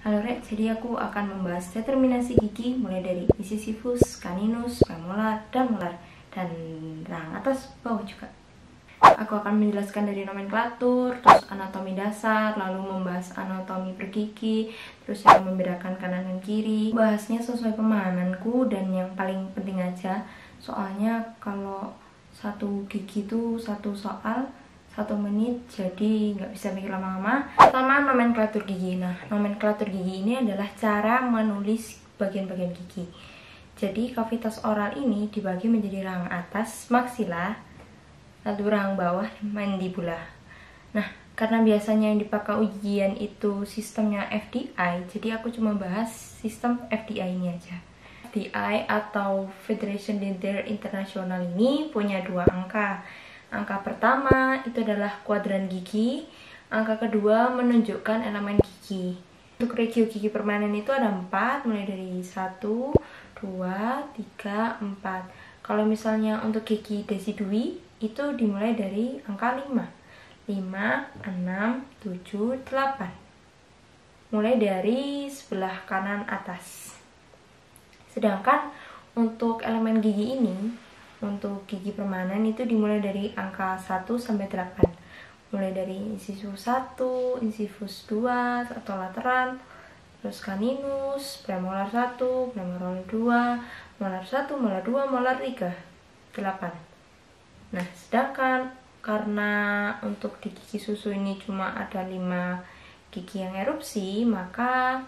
Halo Rek, jadi aku akan membahas determinasi gigi mulai dari incisivus, caninus, premolar, dan molar, dan rahang atas bawah juga. Aku akan menjelaskan dari nomenklatur, terus anatomi dasar, lalu membahas anatomi pergigi, terus yang membedakan kanan dan kiri. Bahasnya sesuai pemananku dan yang paling penting aja, soalnya kalau satu gigi itu satu soal 1 menit, jadi nggak bisa mikir lama-lama. Pertama, nomenklatur gigi. Nah, nomenklatur gigi ini adalah cara menulis bagian-bagian gigi. Jadi kavitas oral ini dibagi menjadi rahang atas, maksila, lalu rahang bawah, mandibula. Nah, karena biasanya yang dipakai ujian itu sistemnya FDI, jadi aku cuma bahas sistem FDI ini aja. FDI atau Federation Dental International ini punya 2 angka. Angka pertama itu adalah kuadran gigi, angka kedua menunjukkan elemen gigi. Untuk regio gigi permanen itu ada 4, mulai dari 1, 2, 3, 4. Kalau misalnya untuk gigi decidui itu dimulai dari angka 5, 5, 6, 7, 8. Mulai dari sebelah kanan atas. Sedangkan untuk elemen gigi ini, untuk gigi permanen itu dimulai dari angka 1 sampai 8. Mulai dari incisivus 1, incisivus 2 atau lateral, terus caninus, premolar 1, premolar 2, molar 1, molar 2, molar 3, 8. Nah, sedangkan karena untuk di gigi susu ini cuma ada 5 gigi yang erupsi, maka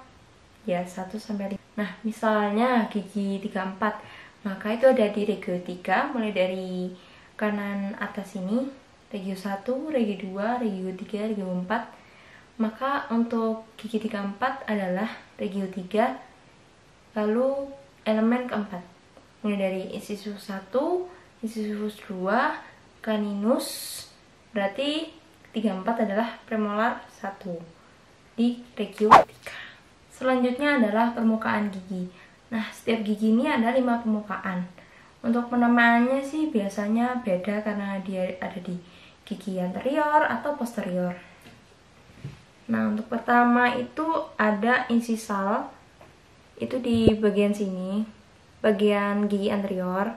ya 1 sampai 5. Nah, misalnya gigi 3, 4, maka itu ada di regio 3, mulai dari kanan atas ini, regio 1, regio 2, regio 3, regio 4. Maka untuk gigi 3, 4 adalah regio 3, lalu elemen keempat. Mulai dari incisivus 1, incisivus 2, caninus, berarti 3, 4 adalah premolar 1 di regio 3. Selanjutnya adalah permukaan gigi. Nah, setiap gigi ini ada 5 permukaan. Untuk penamaannya sih biasanya beda karena dia ada di gigi anterior atau posterior. Nah, untuk pertama itu ada insisal, itu di bagian sini, bagian gigi anterior,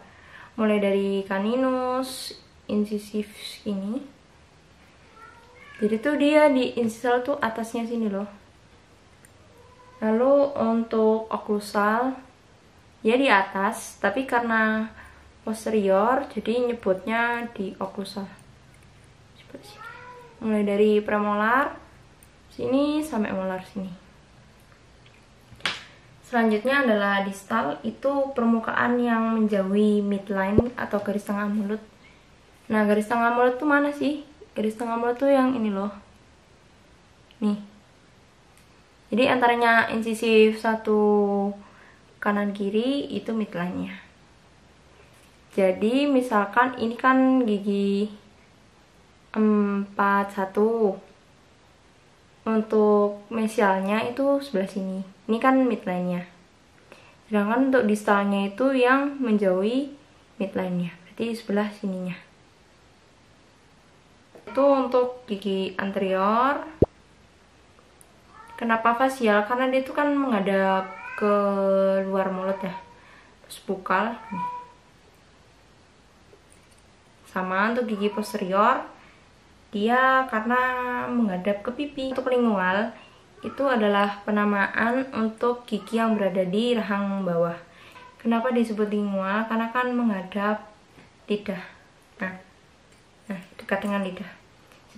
mulai dari caninus, incisif ini. Jadi tuh dia di insisal tuh atasnya sini loh. Lalu untuk oklusal ya di atas, tapi karena posterior jadi nyebutnya di oklusal. Mulai dari premolar sini sampai molar sini. Selanjutnya adalah distal, itu permukaan yang menjauhi midline atau garis tengah mulut. Nah, garis tengah mulut tuh mana sih? Garis tengah mulut tuh yang ini loh. Nih. Jadi antaranya incisif 1 kanan kiri itu midline-nya. Jadi misalkan ini kan gigi 41. Untuk mesialnya itu sebelah sini. Ini kan midline-nya. Sedangkan untuk distalnya itu yang menjauhi midline-nya. Berarti sebelah sininya. Itu untuk gigi anterior. Kenapa fasial? Karena dia itu kan menghadap ke luar mulut ya. Terus bukal. Sama untuk gigi posterior, dia karena menghadap ke pipi. Untuk lingual, itu adalah penamaan untuk gigi yang berada di rahang bawah. Kenapa disebut lingual? Karena kan menghadap lidah. Nah, dekat dengan lidah.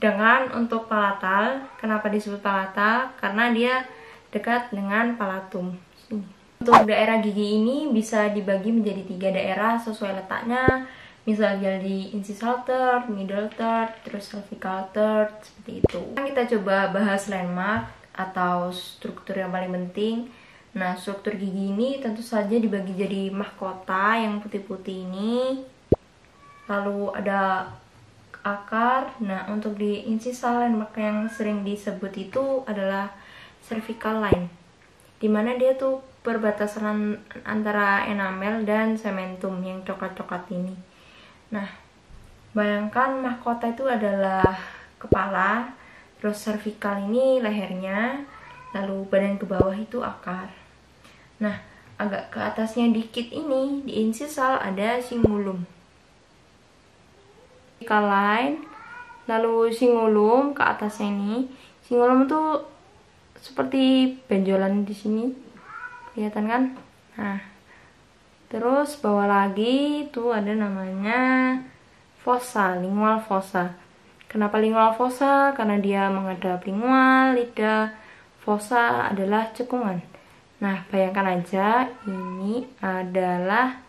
Sedangkan untuk palatal, kenapa disebut palatal? Karena dia dekat dengan palatum. Untuk daerah gigi ini bisa dibagi menjadi 3 daerah sesuai letaknya. Misalnya di incisal third, middle third, terus cervical third, seperti itu. Kita coba bahas landmark atau struktur yang paling penting. Nah, struktur gigi ini tentu saja dibagi jadi mahkota yang putih-putih ini. Lalu ada akar. Nah, untuk di incisal landmark yang sering disebut itu adalah cervical line, dimana dia tuh perbatasan antara enamel dan cementum yang coklat-coklat ini. Nah, bayangkan mahkota itu adalah kepala, terus cervical ini lehernya, lalu badan ke bawah itu akar. Nah, agak ke atasnya dikit ini di insisal ada cingulum. Vertikal lalu cingulum ke atasnya ini. Cingulum tuh seperti benjolan di sini, kelihatan kan? Nah, terus bawah lagi tuh ada namanya fossa, lingual fossa. Kenapa lingual fossa? Karena dia menghadap lingual, lidah. Fossa adalah cekungan. Nah, bayangkan aja ini adalah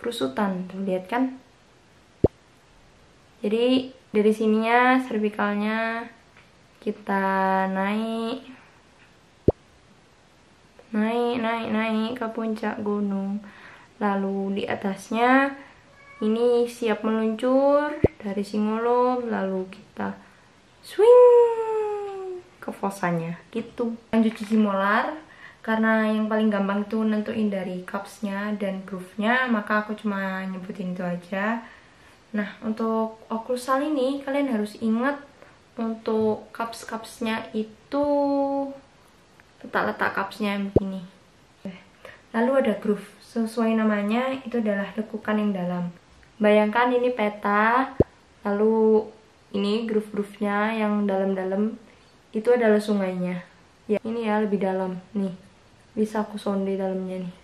perusutan, tuh lihat kan? Jadi dari sininya cervicalnya kita naik ke puncak gunung. Lalu di atasnya ini siap meluncur dari cingulum, lalu kita swing ke fossanya gitu. Lanjut gigi molar, karena yang paling gampang itu nentuin dari cupsnya dan groove-nya, maka aku cuma nyebutin itu aja. Nah, untuk occlusal ini kalian harus ingat untuk cups-cupsnya itu letak cupsnya begini. Lalu ada groove, sesuai namanya itu adalah lekukan yang dalam. Bayangkan ini peta, lalu ini groove-groove-nya yang dalam-dalam itu adalah sungainya. Ya, ini ya lebih dalam nih. Bisa aku sonde dalamnya nih.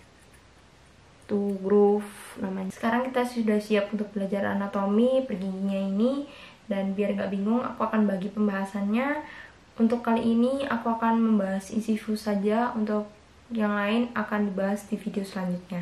Tuh groove namanya. Sekarang kita sudah siap untuk belajar anatomi pergiginya ini, dan biar nggak bingung aku akan bagi pembahasannya. Untuk kali ini aku akan membahas isi fus saja, untuk yang lain akan dibahas di video selanjutnya.